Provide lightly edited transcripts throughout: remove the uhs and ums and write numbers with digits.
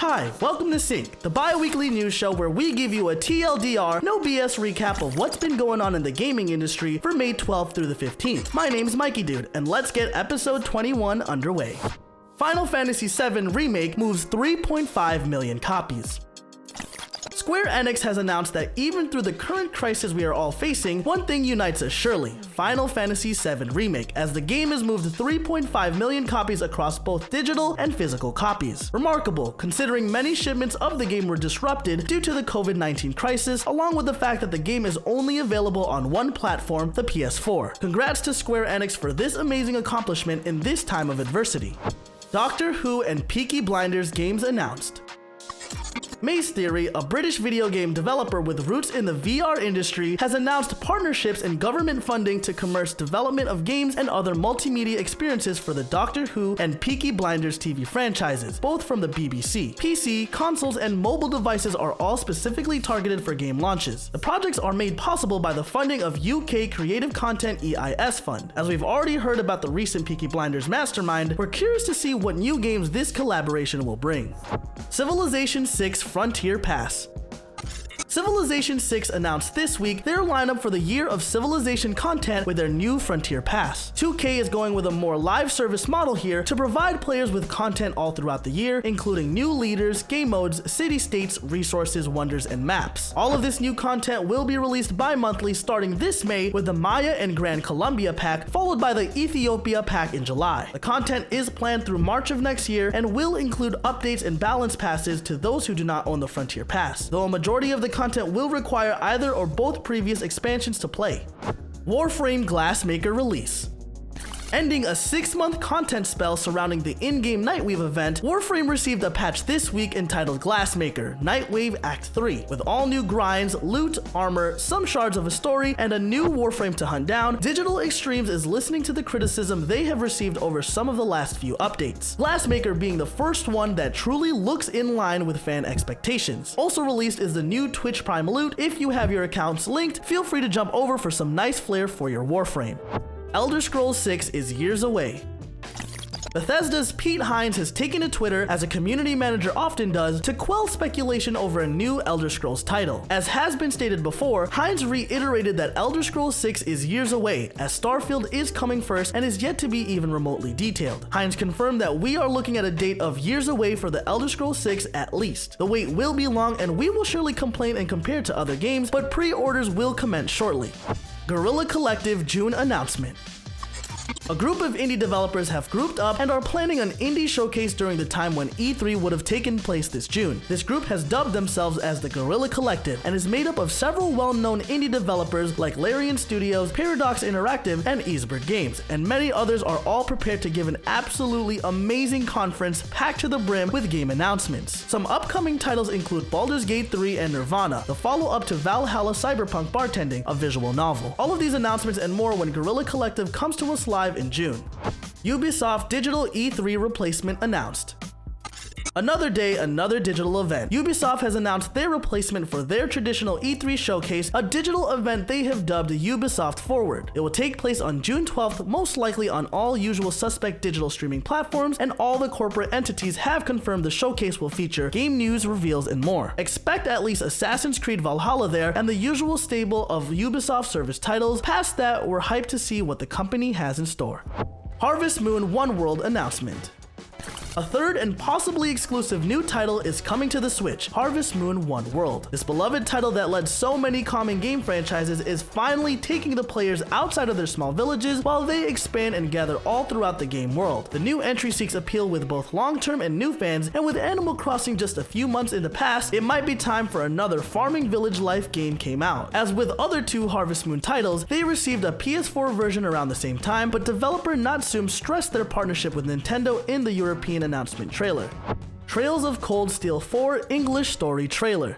Hi, welcome to Sync, the bi-weekly news show where we give you a TLDR, no BS recap of what's been going on in the gaming industry for May 12th through the 15th. My name's MikeyDood, and let's get episode 21 underway. Final Fantasy VII Remake moves 3.5 million copies. Square Enix has announced that even through the current crisis we are all facing, one thing unites us surely: Final Fantasy VII Remake, as the game has moved 3.5 million copies across both digital and physical copies. Remarkable, considering many shipments of the game were disrupted due to the COVID-19 crisis, along with the fact that the game is only available on one platform, the PS4. Congrats to Square Enix for this amazing accomplishment in this time of adversity. Doctor Who and Peaky Blinders games announced. Maze Theory, a British video game developer with roots in the VR industry, has announced partnerships and government funding to commence development of games and other multimedia experiences for the Doctor Who and Peaky Blinders TV franchises, both from the BBC. PC, consoles, and mobile devices are all specifically targeted for game launches. The projects are made possible by the funding of UK Creative Content EIS Fund. As we've already heard about the recent Peaky Blinders mastermind, we're curious to see what new games this collaboration will bring. Civilization VI Frontier Pass. Civilization VI announced this week their lineup for the Year of Civilization content with their new Frontier Pass. 2K is going with a more live service model here to provide players with content all throughout the year, including new leaders, game modes, city-states, resources, wonders, and maps. All of this new content will be released bi-monthly starting this May with the Maya and Grand Colombia pack, followed by the Ethiopia pack in July. The content is planned through March of next year and will include updates and balance passes to those who do not own the Frontier Pass, though a majority of the content will require either or both previous expansions to play. Warframe Glassmaker release. Ending a 6-month content spell surrounding the in-game Nightwave event, Warframe received a patch this week entitled Glassmaker Nightwave Act 3. With all new grinds, loot, armor, some shards of a story, and a new Warframe to hunt down, Digital Extremes is listening to the criticism they have received over some of the last few updates, Glassmaker being the first one that truly looks in line with fan expectations. Also released is the new Twitch Prime loot. If you have your accounts linked, feel free to jump over for some nice flair for your Warframe. Elder Scrolls 6 is years away. Bethesda's Pete Hines has taken to Twitter, as a community manager often does, to quell speculation over a new Elder Scrolls title. As has been stated before, Hines reiterated that Elder Scrolls 6 is years away, as Starfield is coming first and is yet to be even remotely detailed. Hines confirmed that we are looking at a date of years away for the Elder Scrolls 6 at least. The wait will be long and we will surely complain and compare to other games, but pre-orders will commence shortly. Guerilla Collective June announcement. A group of indie developers have grouped up and are planning an indie showcase during the time when E3 would have taken place this June. This group has dubbed themselves as the Guerilla Collective and is made up of several well-known indie developers like Larian Studios, Paradox Interactive, and Eastbird Games, and many others are all prepared to give an absolutely amazing conference packed to the brim with game announcements. Some upcoming titles include Baldur's Gate 3 and Nirvana, the follow-up to Valhalla Cyberpunk Bartending, a visual novel. All of these announcements and more when Guerilla Collective comes to us live in June. Ubisoft Digital E3 replacement announced. Another day, another digital event. Ubisoft has announced their replacement for their traditional E3 showcase, a digital event they have dubbed Ubisoft Forward. It will take place on June 12th, most likely on all usual suspect digital streaming platforms, and all the corporate entities have confirmed the showcase will feature game news, reveals, and more. Expect at least Assassin's Creed Valhalla there and the usual stable of Ubisoft service titles. Past that, we're hyped to see what the company has in store. Harvest Moon One World announcement. A third and possibly exclusive new title is coming to the Switch, Harvest Moon One World. This beloved title that led so many common game franchises is finally taking the players outside of their small villages while they expand and gather all throughout the game world. The new entry seeks appeal with both long-term and new fans, and with Animal Crossing just a few months in the past, it might be time for another farming village life game came out. As with other two Harvest Moon titles, they received a PS4 version around the same time, but developer Natsume stressed their partnership with Nintendo in the European announcement trailer. Trails of Cold Steel 4 English Story trailer.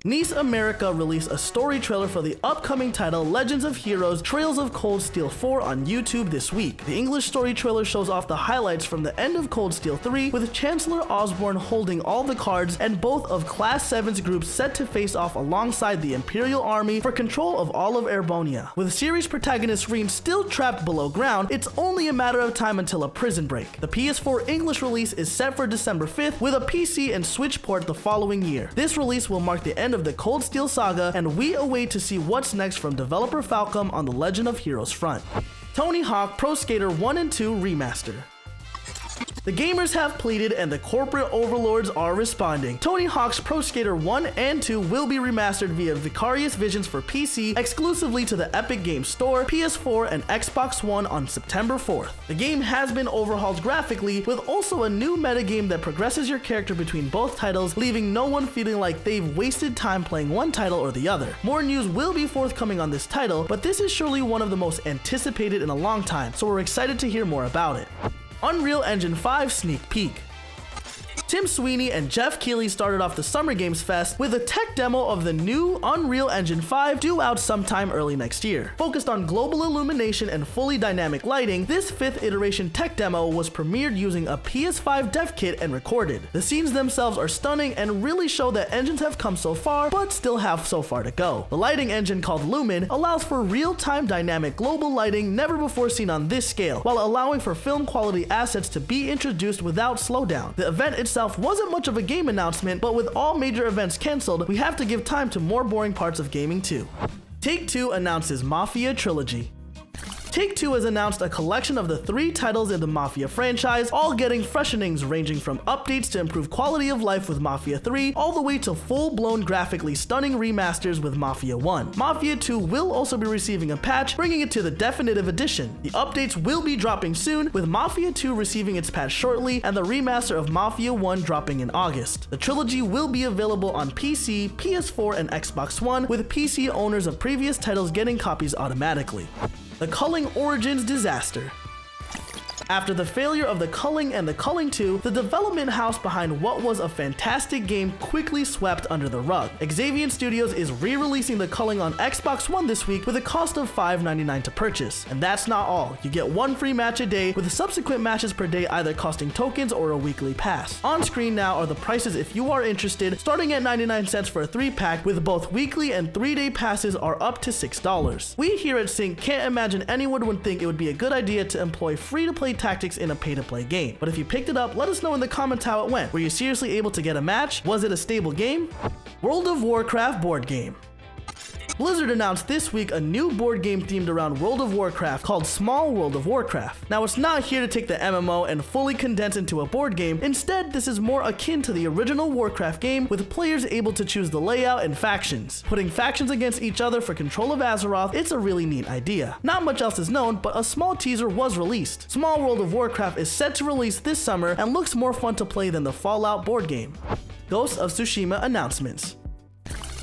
Nice America released a story trailer for the upcoming title Legends of Heroes Trails of Cold Steel 4 on YouTube this week. The English story trailer shows off the highlights from the end of Cold Steel 3, with Chancellor Osborne holding all the cards and both of Class 7's groups set to face off alongside the Imperial Army for control of all of Erebonia. With series protagonist Rean still trapped below ground, it's only a matter of time until a prison break. The PS4 English release is set for December 5th, with a PC and Switch port the following year. This release will mark the end of the Cold Steel saga, and we await to see what's next from developer Falcom on the Legend of Heroes front. Tony Hawk Pro Skater 1 and 2 Remaster. The gamers have pleaded and the corporate overlords are responding. Tony Hawk's Pro Skater 1 and 2 will be remastered via Vicarious Visions for PC exclusively to the Epic Games Store, PS4, and Xbox One on September 4th. The game has been overhauled graphically, with also a new metagame that progresses your character between both titles, leaving no one feeling like they've wasted time playing one title or the other. More news will be forthcoming on this title, but this is surely one of the most anticipated in a long time, so we're excited to hear more about it. Unreal Engine 5 sneak peek. Tim Sweeney and Jeff Keighley started off the Summer Games Fest with a tech demo of the new Unreal Engine 5 due out sometime early next year. Focused on global illumination and fully dynamic lighting, this 5th iteration tech demo was premiered using a PS5 dev kit and recorded. The scenes themselves are stunning and really show that engines have come so far, but still have so far to go. The lighting engine called Lumen allows for real-time dynamic global lighting never before seen on this scale, while allowing for film quality assets to be introduced without slowdown. The event itself wasn't much of a game announcement, but with all major events cancelled, we have to give time to more boring parts of gaming too. Take-Two announces Mafia Trilogy. Take-Two has announced a collection of the 3 titles in the Mafia franchise, all getting freshenings ranging from updates to improve quality of life with Mafia 3, all the way to full-blown graphically stunning remasters with Mafia 1. Mafia 2 will also be receiving a patch, bringing it to the definitive edition. The updates will be dropping soon, with Mafia 2 receiving its patch shortly, and the remaster of Mafia 1 dropping in August. The trilogy will be available on PC, PS4, and Xbox One, with PC owners of previous titles getting copies automatically. The Culling Origins disaster. After the failure of the Culling and the Culling 2, the development house behind what was a fantastic game quickly swept under the rug. Xavier Studios is re-releasing the Culling on Xbox One this week with a cost of $5.99 to purchase. And that's not all. You get 1 free match a day, with subsequent matches per day either costing tokens or a weekly pass. On screen now are the prices if you are interested, starting at 99 cents for a 3-pack, with both weekly and 3-day passes are up to $6. We here at Sync can't imagine anyone would think it would be a good idea to employ free-to-play tactics in a pay-to-play game. But if you picked it up, let us know in the comments how it went. Were you seriously able to get a match? Was it a stable game? World of Warcraft board game. Blizzard announced this week a new board game themed around World of Warcraft called Small World of Warcraft. Now, it's not here to take the MMO and fully condense into a board game. Instead, this is more akin to the original Warcraft game, with players able to choose the layout and factions. Putting factions against each other for control of Azeroth, it's a really neat idea. Not much else is known, but a small teaser was released. Small World of Warcraft is set to release this summer and looks more fun to play than the Fallout board game. Ghost of Tsushima announcements.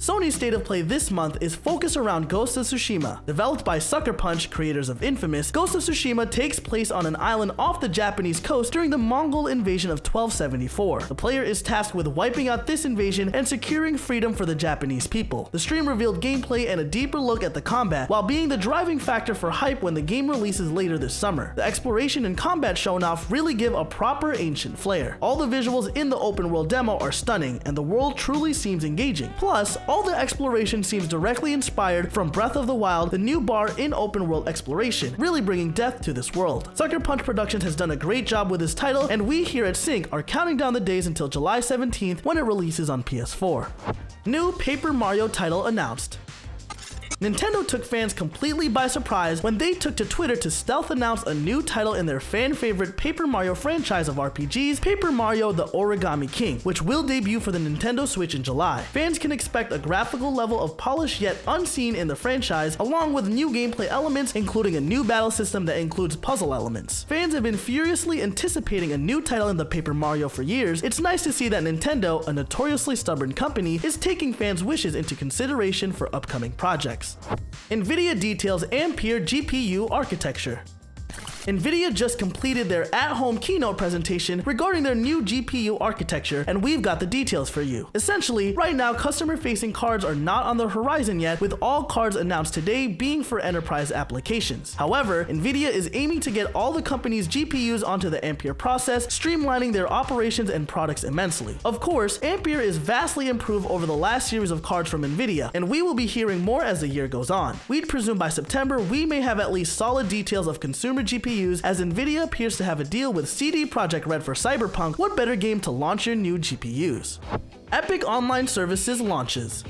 Sony's State of Play this month is focused around Ghost of Tsushima. Developed by Sucker Punch, creators of Infamous, Ghost of Tsushima takes place on an island off the Japanese coast during the Mongol invasion of 1274. The player is tasked with wiping out this invasion and securing freedom for the Japanese people. The stream revealed gameplay and a deeper look at the combat, while being the driving factor for hype when the game releases later this summer. The exploration and combat shown off really give a proper ancient flair. All the visuals in the open world demo are stunning, and the world truly seems engaging. Plus, all the exploration seems directly inspired from Breath of the Wild, the new bar in open world exploration, really bringing depth to this world. Sucker Punch Productions has done a great job with this title, and we here at Sync are counting down the days until July 17th when it releases on PS4. New Paper Mario title announced. Nintendo took fans completely by surprise when they took to Twitter to stealth announce a new title in their fan-favorite Paper Mario franchise of RPGs, Paper Mario The Origami King, which will debut for the Nintendo Switch in July. Fans can expect a graphical level of polish yet unseen in the franchise, along with new gameplay elements, including a new battle system that includes puzzle elements. Fans have been furiously anticipating a new title in the Paper Mario for years. It's nice to see that Nintendo, a notoriously stubborn company, is taking fans' wishes into consideration for upcoming projects. NVIDIA details Ampere GPU architecture. NVIDIA just completed their at-home keynote presentation regarding their new GPU architecture, and we've got the details for you. Essentially, right now, customer-facing cards are not on the horizon yet, with all cards announced today being for enterprise applications. However, NVIDIA is aiming to get all the company's GPUs onto the Ampere process, streamlining their operations and products immensely. Of course, Ampere is vastly improved over the last series of cards from NVIDIA, and we will be hearing more as the year goes on. We'd presume by September we may have at least solid details of consumer GPUs, as NVIDIA appears to have a deal with CD Projekt Red for Cyberpunk. What better game to launch your new GPUs? Epic Online Services launches.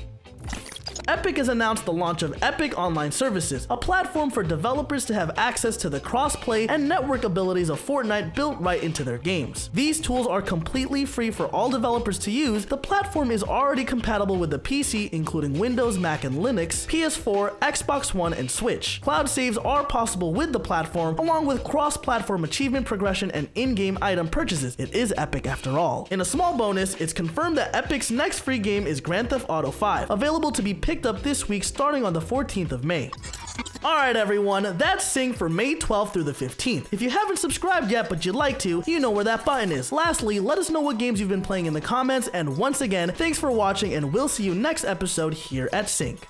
Epic has announced the launch of Epic Online Services, a platform for developers to have access to the cross-play and network abilities of Fortnite built right into their games. These tools are completely free for all developers to use. The platform is already compatible with the PC, including Windows, Mac, and Linux, PS4, Xbox One, and Switch. Cloud saves are possible with the platform, along with cross-platform achievement progression and in-game item purchases. It is Epic after all. In a small bonus, it's confirmed that Epic's next free game is Grand Theft Auto 5, available to be picked up this week starting on the 14th of May. Alright everyone, that's Sync for May 12th through the 15th. If you haven't subscribed yet but you'd like to, you know where that button is. Lastly, let us know what games you've been playing in the comments, and once again, thanks for watching and we'll see you next episode here at Sync.